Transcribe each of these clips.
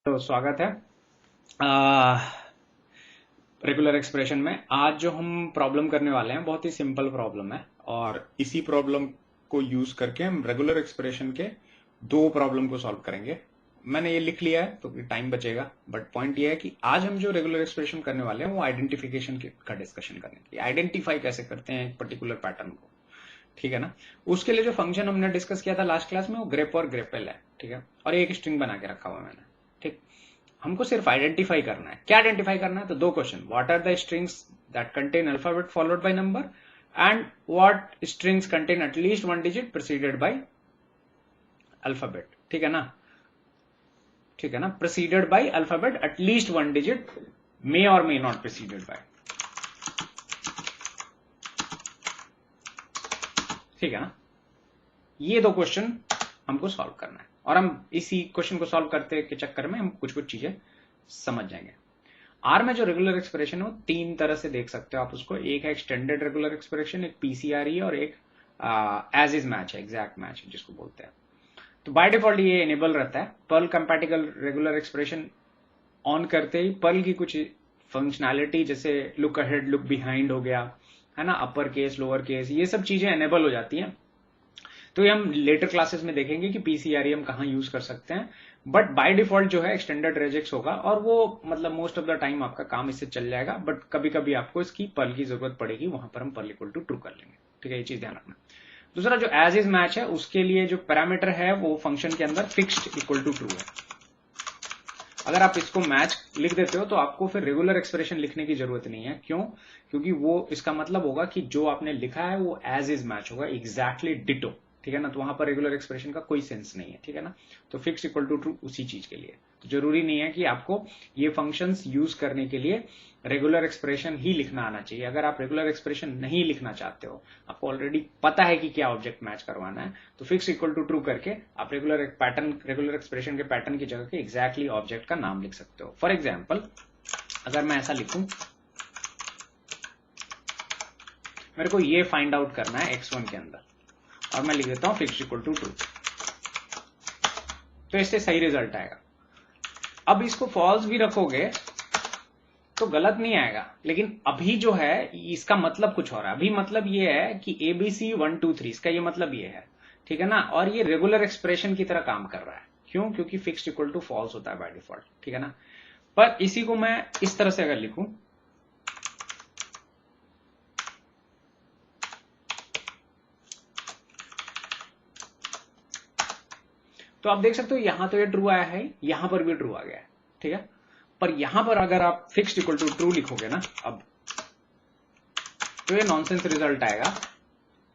तो स्वागत है रेगुलर एक्सप्रेशन में। आज जो हम प्रॉब्लम करने वाले हैं बहुत ही सिंपल प्रॉब्लम है और इसी प्रॉब्लम को यूज करके हम रेगुलर एक्सप्रेशन के दो प्रॉब्लम को सॉल्व करेंगे। मैंने ये लिख लिया है तो टाइम बचेगा, बट पॉइंट ये है कि आज हम जो रेगुलर एक्सप्रेशन करने वाले हैं वो आइडेंटिफिकेशन का डिस्कशन करने के लिए, आइडेंटिफाई कैसे करते हैं एक पर्टिकुलर पैटर्न को, ठीक है ना। उसके लिए जो फंक्शन हमने डिस्कस किया था लास्ट क्लास में वो ग्रेप और ग्रेपेल है, ठीक है, और एक स्ट्रिंग बना के रखा हुआ मैंने, ठीक। हमको सिर्फ आइडेंटिफाई करना है। क्या आइडेंटिफाई करना है? तो दो question, what are the strings that contain alphabet followed by number and what strings contain at least one digit preceded by alphabet, ठीक है ना, ठीक है ना। Preceded by alphabet at least one digit, may और मे नॉट प्रीसीडेड बाय, ठीक है ना। ये दो क्वेश्चन हमको सॉल्व करना है और हम इसी क्वेश्चन को सॉल्व करते के चक्कर में हम कुछ कुछ चीजें समझ जाएंगे। आर में जो रेगुलर एक्सप्रेशन है वो तीन तरह से देख सकते हो आप उसको। एक है एक्सटेंडेड रेगुलर एक्सप्रेशन, एक पीसीआरई है और एक एज इज मैच है, एग्जैक्ट मैच जिसको बोलते हैं। तो बाय डिफॉल्ट ये इनेबल रहता है। Perl compatible regular expression on करते ही पर्ल की कुछ फंक्शनैलिटी जैसे लुक अहेड लुक बिहाइंड हो गया, है ना, अपर केस लोअर केस, ये सब चीजें एनेबल हो जाती हैं। तो ये हम लेटर क्लासेस में देखेंगे कि पीसीआरई हम कहां यूज कर सकते हैं। बट बाय डिफॉल्ट जो है एक्सटेंडेड रेजेक्स होगा और वो मतलब मोस्ट ऑफ द टाइम आपका काम इससे चल जाएगा, बट कभी कभी आपको इसकी पर्ल की जरूरत पड़ेगी, वहां पर हम पर्ल इक्वल टू ट्रू कर लेंगे, ठीक है, ये चीज ध्यान रखना। दूसरा जो एज इज मैच है उसके लिए जो पैरामीटर है वो फंक्शन के अंदर फिक्स्ड इक्वल टू ट्रू है। अगर आप इसको मैच लिख देते हो तो आपको फिर रेगुलर एक्सप्रेशन लिखने की जरूरत नहीं है। क्यों? क्योंकि वो इसका मतलब होगा कि जो आपने लिखा है वो एज इज मैच होगा, एग्जैक्टली डिटो, ठीक है ना। तो वहां पर रेगुलर एक्सप्रेशन का कोई सेंस नहीं है, ठीक है ना। तो फिक्स इक्वल टू ट्रू उसी चीज के लिए। तो जरूरी नहीं है कि आपको ये फंक्शंस यूज करने के लिए रेगुलर एक्सप्रेशन ही लिखना आना चाहिए। अगर आप रेगुलर एक्सप्रेशन नहीं लिखना चाहते हो, आपको ऑलरेडी पता है कि क्या ऑब्जेक्ट मैच करवाना है, तो फिक्स इक्वल टू ट्रू करके आप रेगुलर एक्सप्रेशन के पैटर्न की जगह के एग्जैक्टली ऑब्जेक्ट का नाम लिख सकते हो। फॉर एग्जाम्पल अगर मैं ऐसा लिखूं, मेरे को ये फाइंड आउट करना है x1 के अंदर, और मैं लिख देता हूं फिक्स इक्वल टू ट्रू, तो इससे सही रिजल्ट आएगा। अब इसको फॉल्स भी रखोगे तो गलत नहीं आएगा, लेकिन अभी जो है इसका मतलब कुछ और है। अभी मतलब ये है कि ABC 1 2 3, इसका ये मतलब ये है, ठीक है ना। और ये रेगुलर एक्सप्रेशन की तरह काम कर रहा है। क्यों? क्योंकि फिक्स्ड इक्वल टू फॉल्स होता है बाय डिफॉल्ट, ठीक है ना। पर इसी को मैं इस तरह से अगर लिखूं, तो आप देख सकते हो यहां तो ये ट्रू आया है, यहां पर भी ट्रू आ गया है, ठीक है। पर यहां पर अगर आप फिक्स्ड इक्वल टू ट्रू लिखोगे ना अब, तो ये नॉनसेंस रिजल्ट आएगा,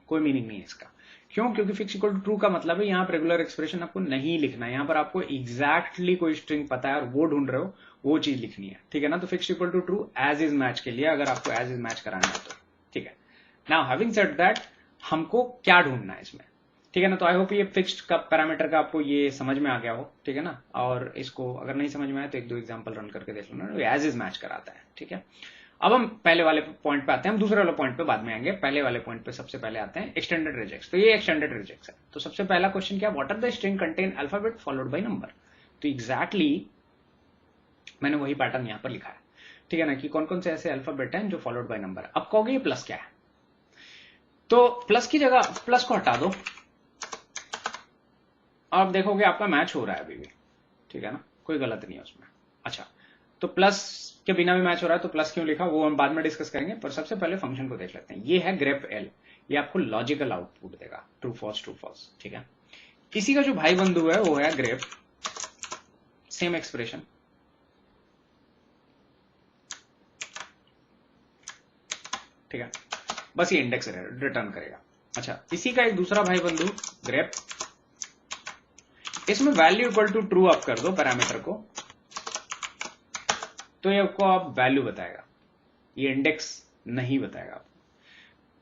कोई मीनिंग नहीं है इसका। क्यों? क्योंकि फिक्स इक्वल टू ट्रू का मतलब है यहां पर रेगुलर एक्सप्रेशन आपको नहीं लिखना है, यहां पर आपको एग्जैक्टली कोई स्ट्रिंग पता है और वो ढूंढ रहे हो, वो चीज लिखनी है, ठीक है ना। तो fix equal to true as is match के लिए अगर आपको एज इज मैच कराना है तो, ठीक है। नाउ हैविंग सेड दैट, हमको क्या ढूंढना है इसमें, ठीक है ना। तो आई होप ये फिक्स्ड का पैरामीटर का आपको ये समझ में आ गया हो, ठीक है ना। और इसको अगर नहीं समझ में आया तो एक दो एग्जांपल रन करके देख लेना, एज इज मैच कराता है, ठीक है। अब हम पहले वाले पॉइंट पे आते हैं, हम दूसरे वाले पॉइंट पे बाद में आएंगे। पहले वाले पॉइंट पे सबसे पहले आते हैं एक्सटेंडेड रिजेक्ट्स। तो ये एक्सटेंडेड रिजेक्ट्स है। तो सबसे पहला क्वेश्चन क्या, what are the string contain alphabet followed by number. तो एग्जैक्टली मैंने वही पैटर्न यहां पर लिखा है, ठीक है ना, कि कौन कौन से ऐसे अल्फाबेट हैं जो फॉलोड बाय नंबर। अब कहोगे ये प्लस क्या है, तो प्लस की जगह प्लस को हटा दो, आप देखोगे आपका मैच हो रहा है अभी भी, ठीक है ना, कोई गलत नहीं है उसमें। अच्छा, तो प्लस के बिना भी मैच हो रहा है तो प्लस क्यों लिखा वो हम बाद में डिस्कस करेंगे, पर सबसे पहले फंक्शन को देख लेते हैं। ये है ग्रेप एल, ये आपको लॉजिकल आउटपुट देगा, ट्रू फॉल्स, ठीक है। इसी का जो भाई बंधु है वो है ग्रेप, सेम एक्सप्रेशन, ठीक है, बस ये इंडेक्स रिटर्न करेगा। अच्छा, इसी का एक दूसरा भाई बंधु ग्रेप, इसमें वैल्यू इक्वल टू ट्रू आप कर दो पैरामीटर को, तो ये आपको आप वैल्यू बताएगा, ये इंडेक्स नहीं बताएगा आपको।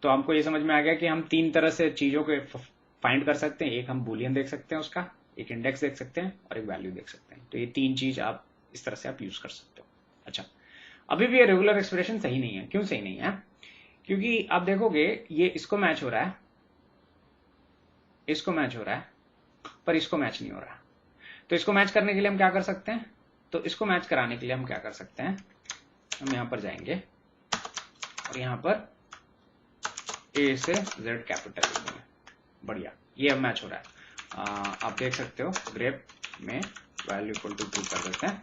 तो हमको ये समझ में आ गया कि हम तीन तरह से चीजों को फाइंड कर सकते हैं। एक हम बूलियन देख सकते हैं उसका, एक इंडेक्स देख सकते हैं और एक वैल्यू देख सकते हैं। तो ये तीन चीज आप इस तरह से आप यूज कर सकते हो। अच्छा, अभी भी ये रेगुलर एक्सप्रेशन सही नहीं है। क्यों सही नहीं है? क्योंकि आप देखोगे ये इसको मैच हो रहा है, इसको मैच हो रहा है, पर इसको मैच नहीं हो रहा है। तो इसको मैच करने के लिए हम क्या कर सकते हैं, तो इसको मैच कराने के लिए हम क्या कर सकते हैं, हम यहां पर जाएंगे और यहां पर ए से जेड कैपिटल लिख देंगे। बढ़िया, ये अब मैच हो रहा है। आप देख सकते हो ग्रेप में वैल्यू इक्वल टू 2 कर देते हैं।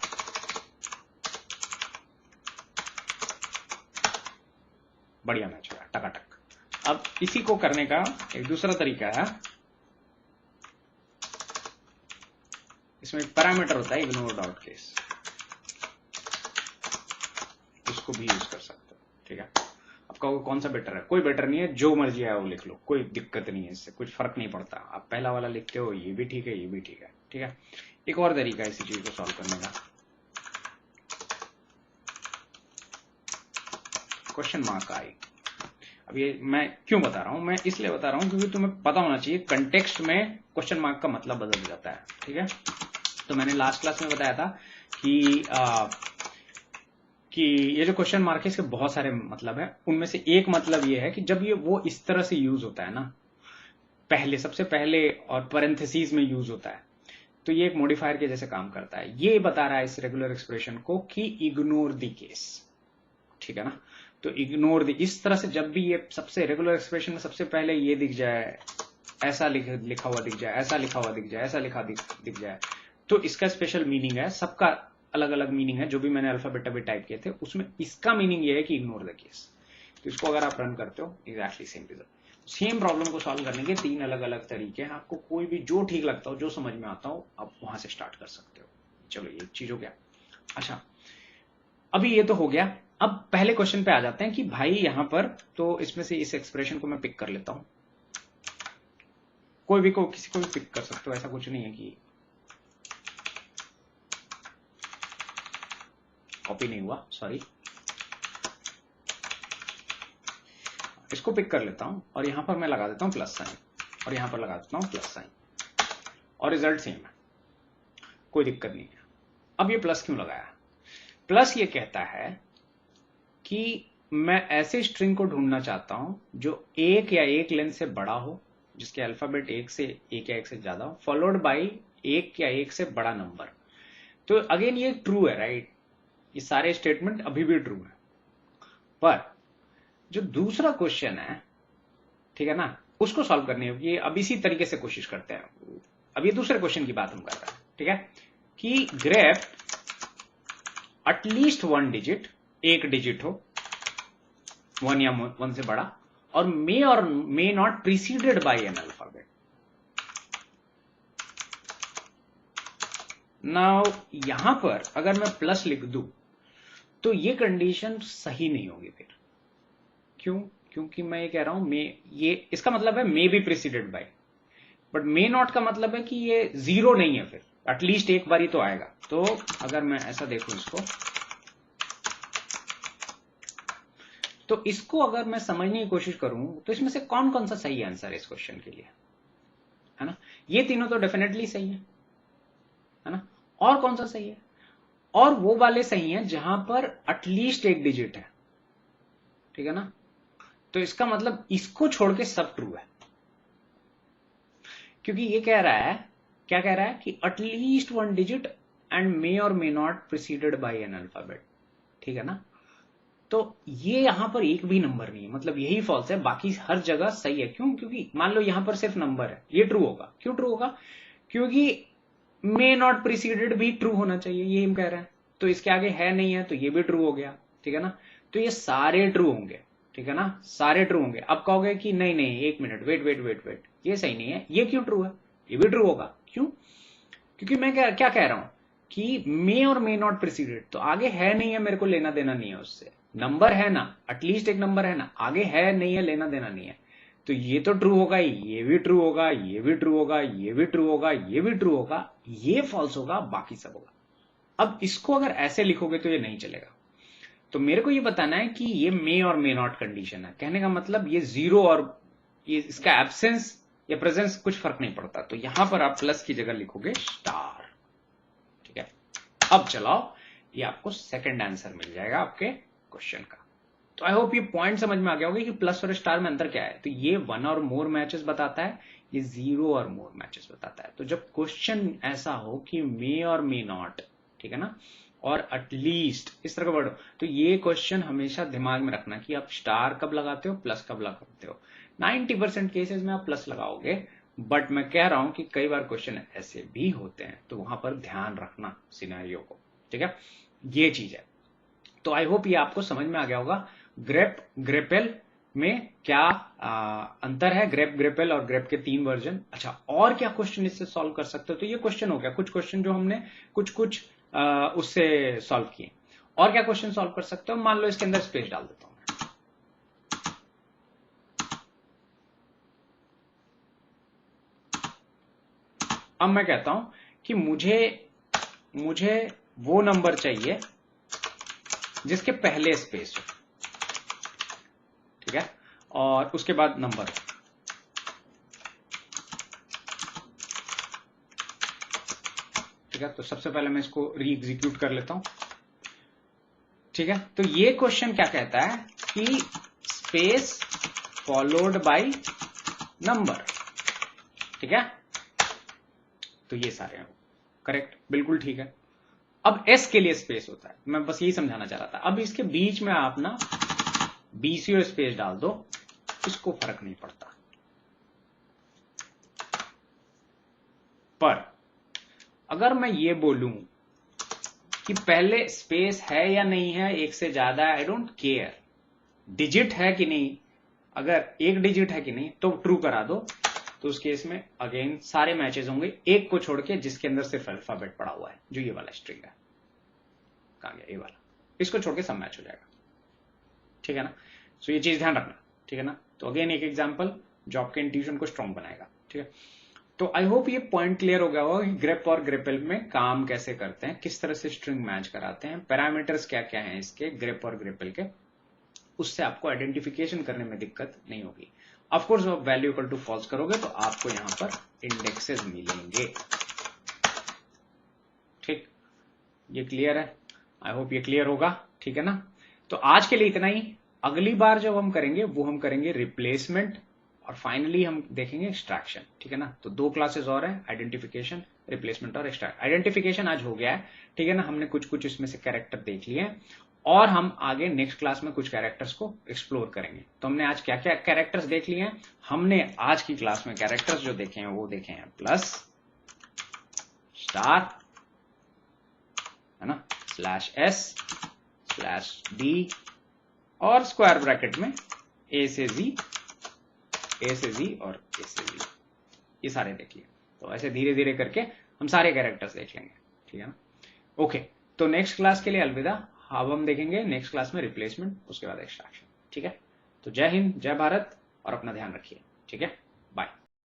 बढ़िया मैच हो रहा है टकाटक। अब इसी को करने का एक दूसरा तरीका है, इसमें एक पैरामीटर होता है इग्नोर डॉट केस, इसको भी यूज कर सकते हो। ठीक है, अब कहोगे कौन सा बेटर है, कोई बेटर नहीं है, जो मर्जी है वो लिख लो, कोई दिक्कत नहीं है, इससे कुछ फर्क नहीं पड़ता। आप पहला वाला लिखते हो ये भी ठीक है, ये भी ठीक है। ठीक है, एक और तरीका है इसी चीज को सॉल्व करने का, क्वेश्चन मार्क आई। अब ये मैं क्यों बता रहा हूं, मैं इसलिए बता रहा हूं क्योंकि तुम्हें पता होना चाहिए कंटेक्स्ट में क्वेश्चन मार्क का मतलब बदल जाता है। ठीक है, तो मैंने लास्ट क्लास में बताया था कि ये जो क्वेश्चन मार्क है इसके बहुत सारे मतलब है। उनमें से एक मतलब ये है कि जब ये वो इस तरह से यूज होता है ना, पहले सबसे पहले और पैरेंथेसिस में यूज होता है, तो ये एक मॉडिफायर के जैसे काम करता है। ये बता रहा है इस रेगुलर एक्सप्रेशन को कि इग्नोर द केस। ठीक है ना, तो इग्नोर द, इस तरह से जब भी ये सबसे रेगुलर एक्सप्रेशन में सबसे पहले ये दिख जाए, ऐसा लिखा हुआ दिख जाए, ऐसा लिखा हुआ दिख जाए, ऐसा लिखा दिख जाए, तो इसका स्पेशल मीनिंग है। सबका अलग अलग मीनिंग है, जो भी मैंने अल्फाबेट अभी टाइप किए थे उसमें इसका मीनिंग ये है कि इग्नोर द केस। तो इसको अगर आप रन करते हो exactly same result. Same problem को सॉल्व करने के 3 अलग अलग तरीके हैं, आपको कोई भी जो ठीक लगता हो, जो समझ में आता हो, आप वहां से स्टार्ट कर सकते हो। चलो ये चीज हो गया। अच्छा, अभी ये तो हो गया। अब पहले क्वेश्चन पे आ जाते हैं कि भाई यहां पर तो इसमें से इस एक्सप्रेशन को मैं पिक कर लेता हूं, कोई भी को किसी को भी पिक कर सकते हो, ऐसा कुछ नहीं है कि कॉपी नहीं हुआ, सॉरी। इसको पिक कर लेता हूं और यहां पर मैं लगा देता हूं प्लस साइन, और यहां पर लगा देता हूं प्लस साइन, और रिजल्ट सेम है, कोई दिक्कत नहीं है। अब ये प्लस क्यों लगाया, प्लस ये कहता है कि मैं ऐसे स्ट्रिंग को ढूंढना चाहता हूं जो एक या एक लेंथ से बड़ा हो, जिसके अल्फाबेट एक या एक से ज्यादा हो, फॉलोड बाई एक या एक से बड़ा नंबर। तो अगेन ये ट्रू है, राइट, ये सारे स्टेटमेंट अभी भी ट्रू है। पर जो दूसरा क्वेश्चन है, ठीक है ना, उसको सॉल्व करनी होगी। अब इसी तरीके से कोशिश करते हैं। अब ये दूसरे क्वेश्चन की बात हम कर रहे हैं, ठीक है, कि ग्रेप एटलीस्ट 1 डिजिट, एक डिजिट हो, 1 या 1 से बड़ा, और may not preceded by an alphabet. Now यहां पर अगर मैं प्लस लिख दूं तो ये कंडीशन सही नहीं होगी फिर। क्यों? क्योंकि मैं ये कह रहा हूं मे, ये इसका मतलब है may be preceded by, but may not का मतलब है कि ये 0 नहीं है, फिर एटलीस्ट एक बार ही तो आएगा। तो अगर मैं ऐसा देखूं इसको, तो इसको अगर मैं समझने की कोशिश करूं तो इसमें से कौन कौन सा सही आंसर है इस क्वेश्चन के लिए, है ना? ये तीनों तो डेफिनेटली सही है ना? और कौन सा सही है? और वो वाले सही हैं जहां पर एटलीस्ट एक डिजिट है, ठीक है ना? तो इसका मतलब इसको छोड़ के सब ट्रू है, क्योंकि ये कह रहा है, क्या कह रहा है कि एटलीस्ट 1 डिजिट एंड मे और may not preceded by an alphabet, ठीक है ना? तो ये यहां पर एक भी नंबर नहीं है, मतलब यही फॉल्स है, बाकी हर जगह सही है। क्यों? क्योंकि मान लो यहां पर सिर्फ नंबर है, ये ट्रू होगा। क्यों ट्रू होगा? क्योंकि मे नॉट प्रीसीडेड भी ट्रू होना चाहिए, ये हम कह रहे हैं। तो इसके आगे है नहीं है, तो ये भी ट्रू हो गया, ठीक है ना? तो ये सारे ट्रू होंगे, ठीक है ना? सारे ट्रू होंगे। अब कहोगे कि नहीं नहीं, एक minute, wait wait wait wait, ये सही नहीं है, ये क्यों ट्रू है? ये भी ट्रू होगा। क्यों? क्योंकि मैं क्या कह रहा हूं कि मे और मे नॉट प्रीसीडेड, तो आगे है नहीं है, मेरे को लेना देना नहीं है उससे। नंबर है ना, एटलीस्ट एक नंबर है ना, आगे है नहीं है, लेना देना नहीं है। तो ये तो ट्रू होगा ही, ये भी ट्रू होगा, ये भी ट्रू होगा, ये भी ट्रू होगा, ये भी ट्रू होगा, ये फॉल्स होगा, बाकी सब होगा। अब इसको अगर ऐसे लिखोगे तो ये नहीं चलेगा। तो मेरे को ये बताना है कि ये मे और मे नॉट कंडीशन है। कहने का मतलब ये 0 और ये इसका एब्सेंस या प्रेजेंस कुछ फर्क नहीं पड़ता। तो यहां पर आप प्लस की जगह लिखोगे स्टार, ठीक है? अब चलाओ, ये आपको सेकंड आंसर मिल जाएगा आपके क्वेश्चन का। तो आई होप ये पॉइंट समझ में आ गया होगा कि प्लस और स्टार में अंतर क्या है। तो ये 1 और मोर मैचेस बताता है, ये 0 और मोर मैचेस बताता है। तो जब क्वेश्चन ऐसा हो कि मे और मे नॉट ठीक है ना, और एटलीस्ट इस तरह का वर्ड हो। तो ये क्वेश्चन हमेशा दिमाग में रखना कि आप स्टार कब लगाते हो, प्लस कब लगाते हो। 90% केसेस में आप प्लस लगाओगे, बट मैं कह रहा हूं कि कई बार क्वेश्चन ऐसे भी होते हैं, तो वहां पर ध्यान रखना सिनेरियो को, ठीक है, ये चीज है। तो आई होप ये आपको समझ में आ गया होगा ग्रेप ग्रेपेल में क्या अंतर है, ग्रेप ग्रेपेल और ग्रेप के 3 वर्जन। अच्छा, और क्या क्वेश्चन इससे सॉल्व कर सकते हो, तो ये क्वेश्चन हो गया, कुछ क्वेश्चन जो हमने कुछ उससे सॉल्व किए। और क्या क्वेश्चन सॉल्व कर सकते हो, मान लो इसके अंदर स्पेस डाल देता हूं। अब मैं कहता हूं कि मुझे वो नंबर चाहिए जिसके पहले स्पेस हो, ठीक है, और उसके बाद नंबर हो। ठीक है, तो सबसे पहले मैं इसको री एग्जीक्यूट कर लेता हूं। ठीक है, तो ये क्वेश्चन क्या कहता है कि स्पेस फॉलोड बाय नंबर। ठीक है, तो ये सारे हैं करेक्ट, बिल्कुल ठीक है। अब एस के लिए स्पेस होता है, मैं बस यही समझाना चाह रहा था। अब इसके बीच में आप ना बीसीओ स्पेस डाल दो, इसको फर्क नहीं पड़ता। पर अगर मैं ये बोलूं कि पहले स्पेस है या नहीं है, एक से ज्यादा, आई डोंट केयर, डिजिट है कि नहीं, अगर एक डिजिट है कि नहीं तो ट्रू करा दो, तो उस केस में अगेन सारे मैचेस होंगे, एक को छोड़ के जिसके अंदर सिर्फ अल्फाबेट पड़ा हुआ है, जो ये वाला स्ट्रिंग है, कहां गया ये वाला, इसको छोड़ के सब मैच हो जाएगा। ठीक है ना, सो ये चीज ध्यान रखना। ठीक है ना, तो अगेन एक एग्जांपल जो आपके इंट्यूशन को स्ट्रॉन्ग बनाएगा। ठीक है, तो आई होप ये पॉइंट क्लियर हो गया होगा कि ग्रेप और ग्रेपेल में काम कैसे करते हैं, किस तरह से स्ट्रिंग मैच कराते हैं, पैरामीटर्स क्या क्या हैं इसके ग्रेप और ग्रेपेल के, उससे आपको आइडेंटिफिकेशन करने में दिक्कत नहीं होगी। ऑफ कोर्स आप वैल्यू इक्वल टू फॉल्स करोगे तो आपको यहां पर इंडेक्सेस मिलेंगे। ठीक, ये क्लियर है, आई होप ये क्लियर होगा। ठीक है ना, तो आज के लिए इतना ही। अगली बार जब हम करेंगे वो हम करेंगे रिप्लेसमेंट, और फाइनली हम देखेंगे एक्सट्रैक्शन। ठीक है ना, तो 2 क्लासेस और हैं, आइडेंटिफिकेशन, रिप्लेसमेंट और एक्सट्रैक्ट। आइडेंटिफिकेशन आज हो गया है, ठीक है ना, हमने कुछ इसमें से कैरेक्टर देख लिए हैं, और हम आगे नेक्स्ट क्लास में कुछ कैरेक्टर्स को एक्सप्लोर करेंगे। तो हमने आज क्या क्या कैरेक्टर्स देख लिए हैं, हमने आज की क्लास में कैरेक्टर्स जो देखे हैं वो देखे हैं प्लस, स्टार, है ना, /s/d और स्क्वायर ब्रैकेट में a से z और a से z, ये सारे देख लिए। तो ऐसे धीरे धीरे करके हम सारे कैरेक्टर्स देख लेंगे। ठीक है ना, ओके, तो नेक्स्ट क्लास के लिए अलविदा। अब हम देखेंगे नेक्स्ट क्लास में रिप्लेसमेंट, उसके बाद एक्सट्रैक्शन। ठीक है, तो जय हिंद, जय भारत, और अपना ध्यान रखिए। ठीक है, बाय।